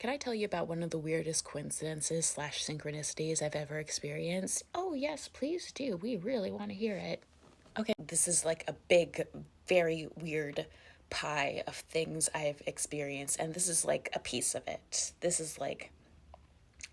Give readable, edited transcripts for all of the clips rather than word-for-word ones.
Can I tell you about one of the weirdest coincidences slash synchronicities I've ever experienced? Oh, yes, please do. We really want to hear it. Okay, this is like a big, very weird pie of things I've experienced, and this is like a piece of it. This is like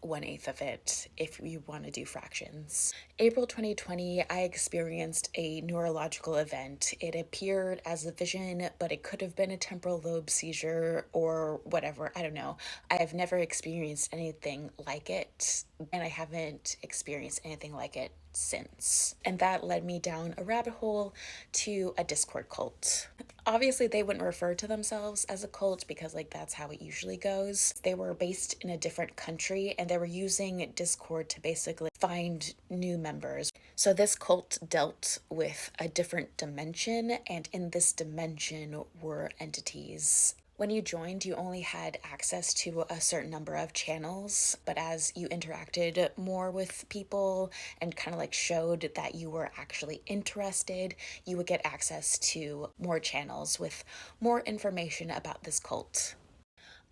1/8 of it if you want to do fractions. April 2020, I experienced a neurological event. It appeared as a vision, but it could have been a temporal lobe seizure or whatever. I don't know. I have never experienced anything like it, and I haven't experienced anything like it since. And that led me down a rabbit hole to a Discord cult. Obviously, they wouldn't refer to themselves as a cult because, like, that's how it usually goes. They were based in a different country and they were using Discord to basically find new members. So, this cult dealt with a different dimension, and in this dimension were entities. When you joined, you only had access to a certain number of channels, but as you interacted more with people and kind of like showed that you were actually interested, you would get access to more channels with more information about this cult.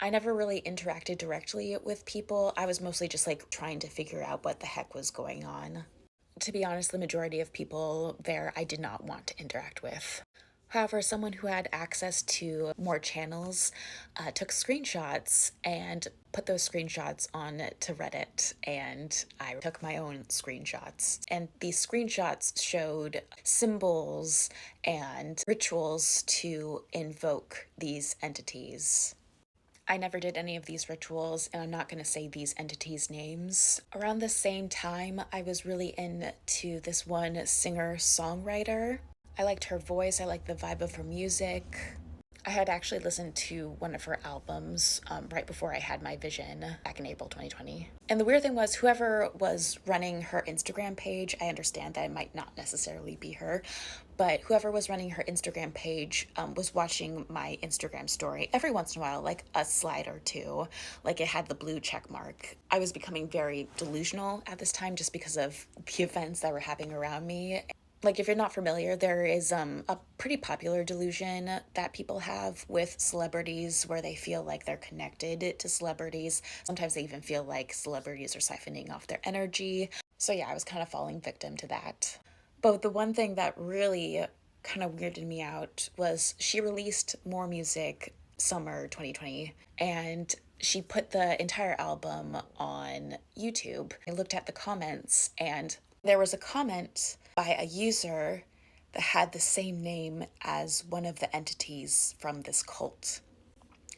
I never really interacted directly with people. I was mostly just like trying to figure out what the heck was going on. To be honest, the majority of people there I did not want to interact with. However, someone who had access to more channels took screenshots and put those screenshots on to Reddit, and I took my own screenshots. And these screenshots showed symbols and rituals to invoke these entities. I never did any of these rituals, and I'm not going to say these entities' names. Around the same time, I was really into this one singer songwriter. I liked her voice, I liked the vibe of her music. I had actually listened to one of her albums right before I had my vision back in April 2020. And the weird thing was, whoever was running her Instagram page, I understand that it might not necessarily be her, but whoever was running her Instagram page was watching my Instagram story every once in a while, like a slide or two, like it had the blue check mark. I was becoming very delusional at this time just because of the events that were happening around me. Like, if you're not familiar, there is a pretty popular delusion that people have with celebrities where they feel like they're connected to celebrities. Sometimes they even feel like celebrities are siphoning off their energy. So yeah, I was kind of falling victim to that. But the one thing that really kind of weirded me out was she released more music summer 2020, and she put the entire album on YouTube. I looked at the comments, and there was a comment by a user that had the same name as one of the entities from this cult.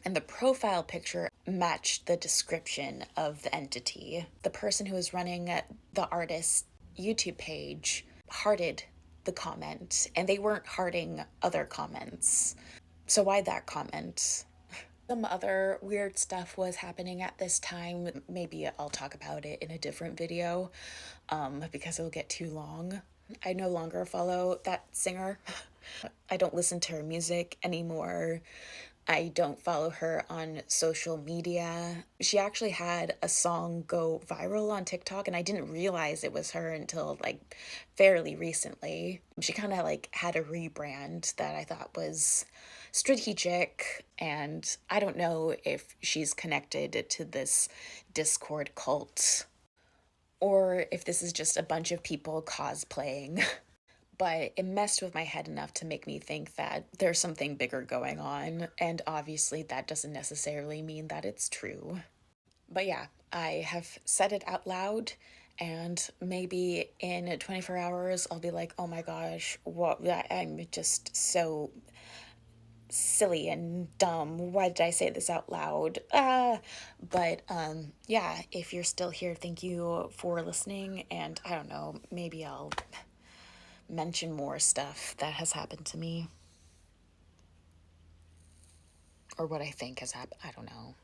And the profile picture matched the description of the entity. The person who was running the artist's YouTube page hearted the comment, and they weren't hearting other comments. So why that comment? Some other weird stuff was happening at this time. Maybe I'll talk about it in a different video because it'll get too long. I no longer follow that singer. I don't listen to her music anymore. I don't follow her on social media. She actually had a song go viral on TikTok, and I didn't realize it was her until like fairly recently. She kind of like had a rebrand that I thought was strategic, and I don't know if she's connected to this Discord cult or if this is just a bunch of people cosplaying. But it messed with my head enough to make me think that there's something bigger going on, and obviously that doesn't necessarily mean that it's true. But yeah, I have said it out loud, and maybe in 24 hours I'll be like, oh my gosh, what? I'm just so silly and dumb. Why did I say this out loud? But yeah, if you're still here, thank you for listening, and I don't know, maybe I'll mention more stuff that has happened to me or what I think has happened. I don't know.